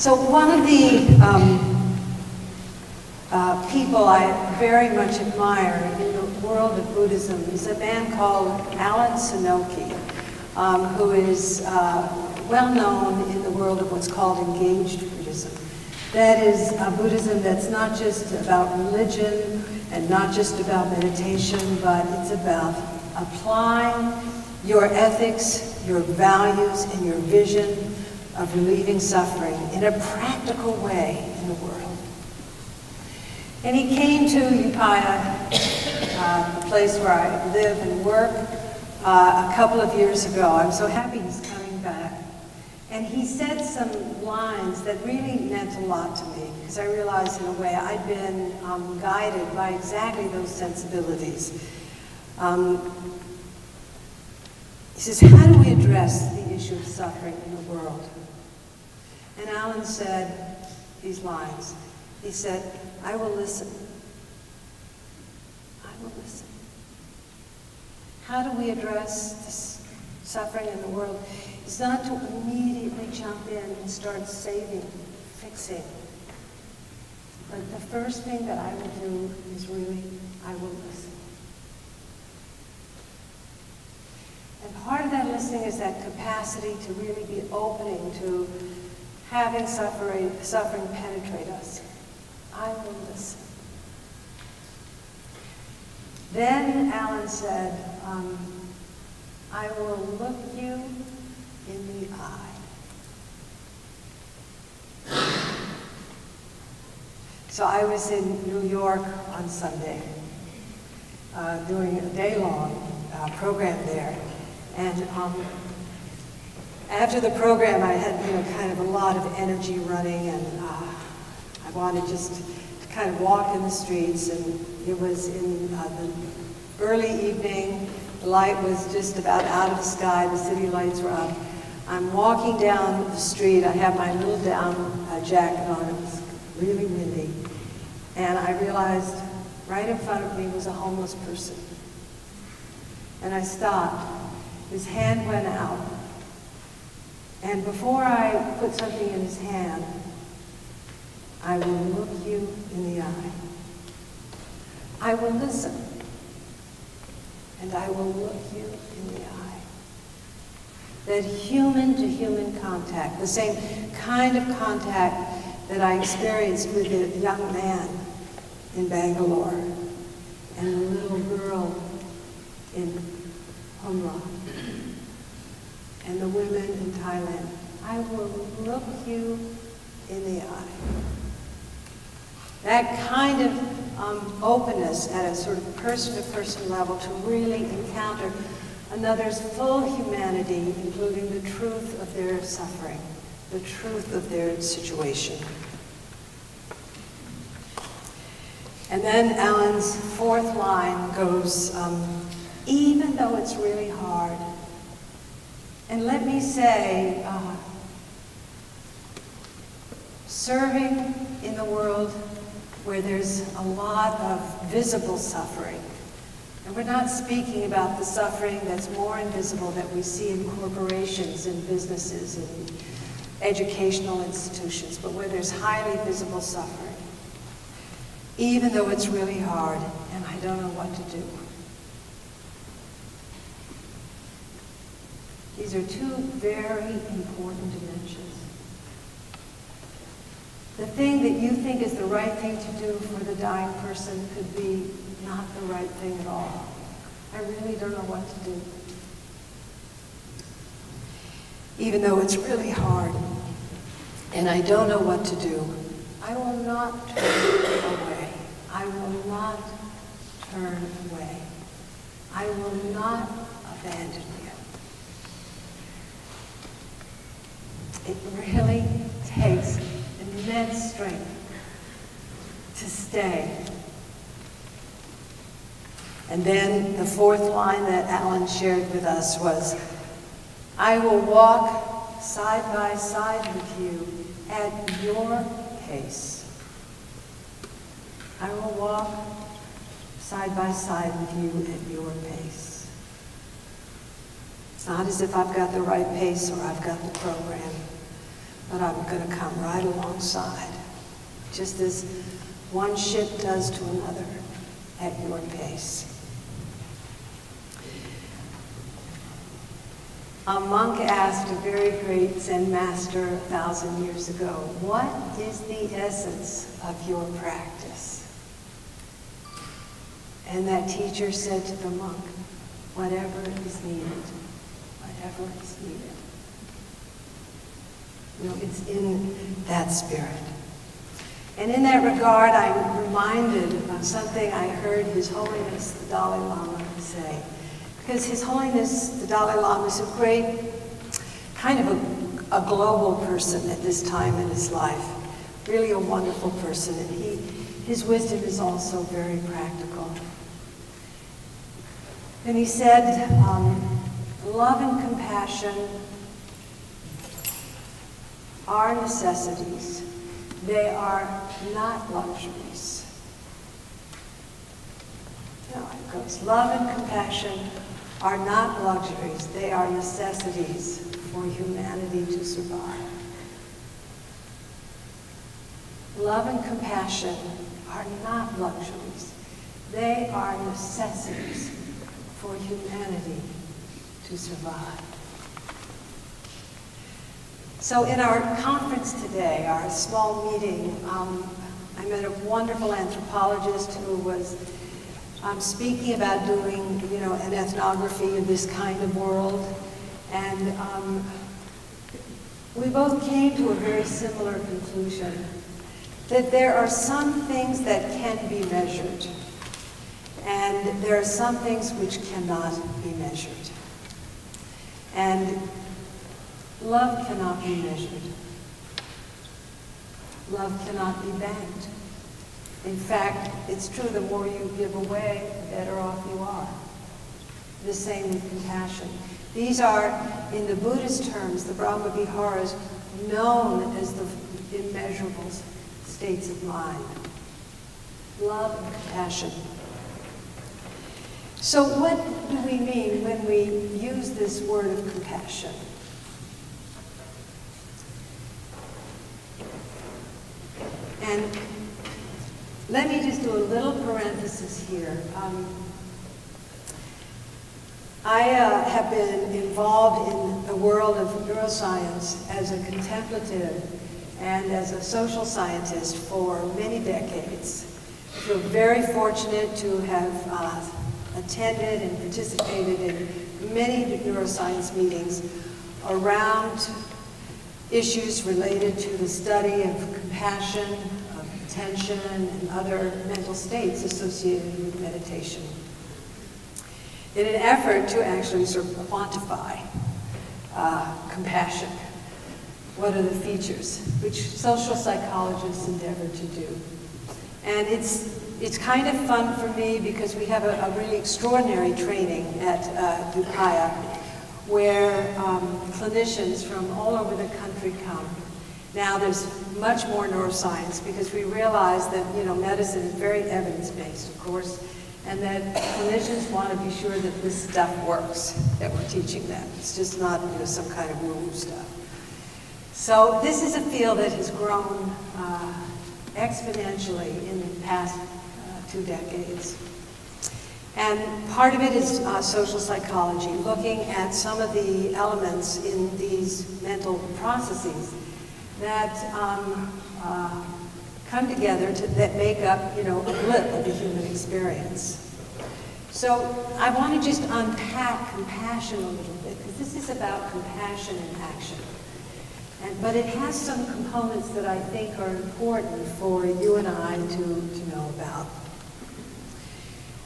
So one of the people I very much admire in the world of Buddhism is a man called Alan Sonoki, who is well known in the world of what's called engaged Buddhism. That is a Buddhism that's not just about religion and not just about meditation, but it's about applying your ethics, your values, and your vision of relieving suffering in a practical way in the world. And he came to Upaya, the place where I live and work, a couple of years ago. I'm so happy he's coming back. And he said some lines that really meant a lot to me, because I realized in a way I'd been guided by exactly those sensibilities. He says, how do we address the issue of suffering in the world? And Alan said these lines. He said, I will listen. I will listen. How do we address this suffering in the world? It's not to immediately jump in and start saving, fixing. But the first thing that I will do is really, I will listen. And part of that listening is that capacity to really be opening to having suffering penetrate us. I will listen. Then Alan said, I will look you in the eye. So I was in New York on Sunday, doing a day-long program there. And after the program, I had, kind of a lot of energy running, and I wanted just to kind of walk in the streets. And it was in the early evening. The light was just about out of the sky. The city lights were up. I'm walking down the street. I have my little down jacket on. It was really windy. And I realized right in front of me was a homeless person. And I stopped. His hand went out. And before I put something in his hand, I will look you in the eye. I will listen. And I will look you in the eye. That human-to-human contact, the same kind of contact that I experienced with the young man in Bangalore and the little girl in Humra and the women in Thailand. I will look you in the eye. That kind of openness at a sort of person-to-person level to really encounter another's full humanity, including the truth of their suffering, the truth of their situation. And then Alan's fourth line goes, even though it's really hard. And let me say, serving in the world where there's a lot of visible suffering, and we're not speaking about the suffering that's more invisible that we see in corporations and businesses and educational institutions, but where there's highly visible suffering, even though it's really hard and I don't know what to do. These are two very important dimensions. The thing that you think is the right thing to do for the dying person could be not the right thing at all. I really don't know what to do. Even though it's really hard and I don't know what to do, I will not turn away. I will not turn away. I will not abandon you. It really takes immense strength to stay. And then the fourth line that Alan shared with us was, I will walk side by side with you at your pace. I will walk side by side with you at your pace. It's not as if I've got the right pace or I've got the program, but but I'm going to come right alongside, just as one ship does to another at your pace. A monk asked a very great Zen master 1,000 years ago, "What is the essence of your practice?" And that teacher said to the monk, "Whatever is needed, whatever is needed." You know, it's in that spirit. And in that regard, I'm reminded of something I heard His Holiness the Dalai Lama say. Because His Holiness the Dalai Lama is a great, kind of a global person at this time in his life. Really a wonderful person, and his wisdom is also very practical. And he said, love and compassion are necessities. They are not luxuries. No, it goes, love and compassion are not luxuries. They are necessities for humanity to survive. Love and compassion are not luxuries. They are necessities for humanity to survive. So in our conference today, our small meeting, I met a wonderful anthropologist who was speaking about doing, an ethnography of this kind of world. And we both came to a very similar conclusion, that there are some things that can be measured, and there are some things which cannot be measured. And love cannot be measured. Love cannot be banked. In fact, it's true, the more you give away, the better off you are. The same with compassion. These are, in the Buddhist terms, the Brahma Viharas, known as the immeasurable states of mind. Love and compassion. So what do we mean when we use this word of compassion? And let me just do a little parenthesis here. I have been involved in the world of neuroscience as a contemplative and as a social scientist for many decades. I feel very fortunate to have attended and participated in many neuroscience meetings around issues related to the study of compassion, of attention, and other mental states associated with meditation, in an effort to actually sort of quantify compassion. What are the features, which social psychologists endeavor to do. And it's kind of fun for me because we have a really extraordinary training at Dupaya, where clinicians from all over the country come. Now there's much more neuroscience because we realize that medicine is very evidence-based, of course, and that clinicians want to be sure that this stuff works that we're teaching them. It's just not some kind of woo-woo stuff. So this is a field that has grown exponentially in the past 2 decades. And part of it is social psychology, looking at some of the elements in these mental processes that come together that make up, a blip of the human experience. So I want to just unpack compassion a little bit, because this is about compassion in action. But it has some components that I think are important for you and I to know about.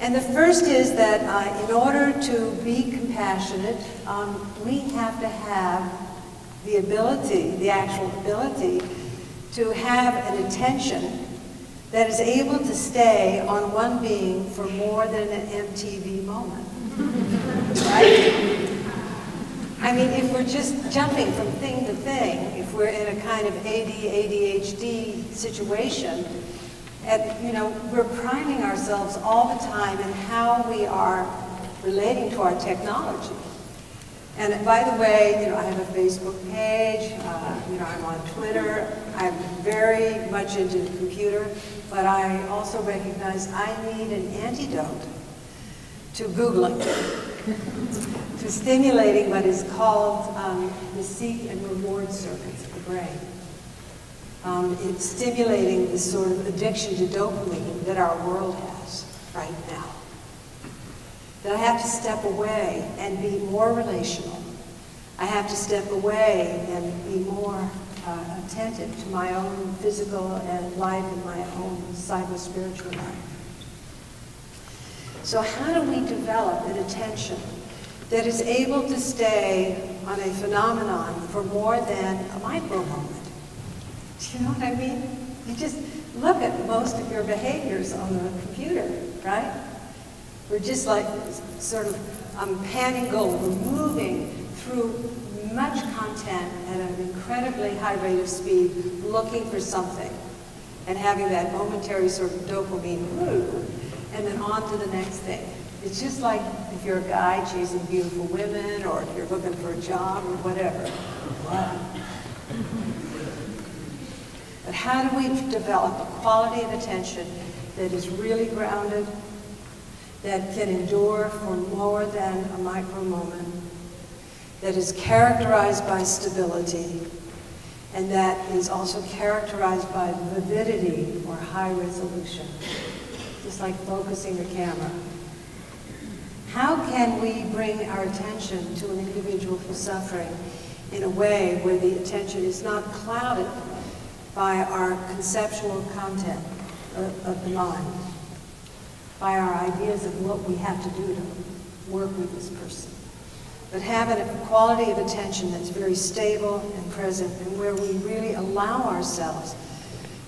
And the first is that in order to be compassionate, we have to have the ability, the actual ability, to have an attention that is able to stay on one being for more than an MTV moment, right? I mean, if we're just jumping from thing to thing, if we're in a kind of ADHD situation, we're priming ourselves all the time in how we are relating to our technology. And by the way, I have a Facebook page, I'm on Twitter. I'm very much into the computer, but I also recognize I need an antidote to Googling, to stimulating what is called the seek and reward circuits of the brain. It's stimulating this sort of addiction to dopamine that our world has right now. That I have to step away and be more relational. I have to step away and be more attentive to my own physical life and my own psycho-spiritual life. So how do we develop an attention that is able to stay on a phenomenon for more than a micro moment? Do you know what I mean? You just look at most of your behaviors on the computer, right? We're just like sort of pan and go. We're moving through much content at an incredibly high rate of speed, looking for something, and having that momentary sort of dopamine woo, and then on to the next thing. It's just like if you're a guy chasing beautiful women, or if you're looking for a job, or whatever. Wow. But how do we develop a quality of attention that is really grounded, that can endure for more than a micro moment, that is characterized by stability, and that is also characterized by vividity or high resolution, just like focusing a camera? How can we bring our attention to an individual who's suffering in a way where the attention is not clouded by our conceptual content of the mind, by our ideas of what we have to do to work with this person, but have a quality of attention that's very stable and present, and where we really allow ourselves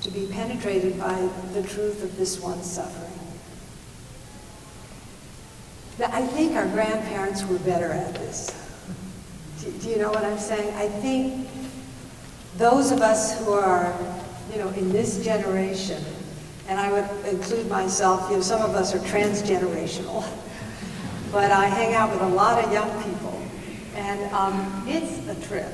to be penetrated by the truth of this one's suffering. I think our grandparents were better at this. Do you know what I'm saying? I think those of us who are, in this generation, and I would include myself, some of us are transgenerational, but I hang out with a lot of young people, and it's a trip.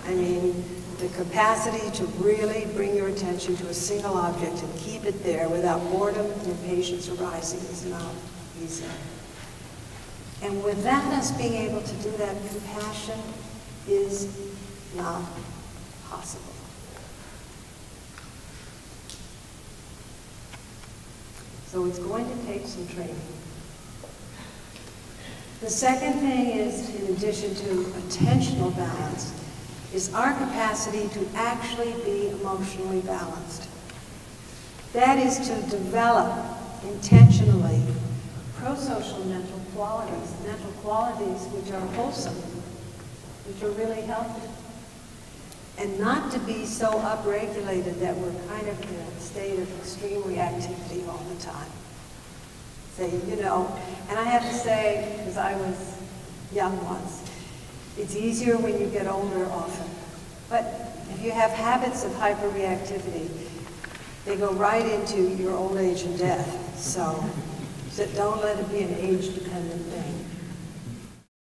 I mean, the capacity to really bring your attention to a single object and keep it there without boredom and impatience arising is not easy. And without us being able to do that, compassion is not possible. So it's going to take some training. The second thing is, in addition to attentional balance, is our capacity to actually be emotionally balanced. That is to develop intentionally pro-social mental qualities which are wholesome, which are really healthy. And not to be so upregulated that we're kind of in a state of extreme reactivity all the time. And I have to say, because I was young once, it's easier when you get older often. But if you have habits of hyperreactivity, they go right into your old age and death. So don't let it be an age-dependent thing.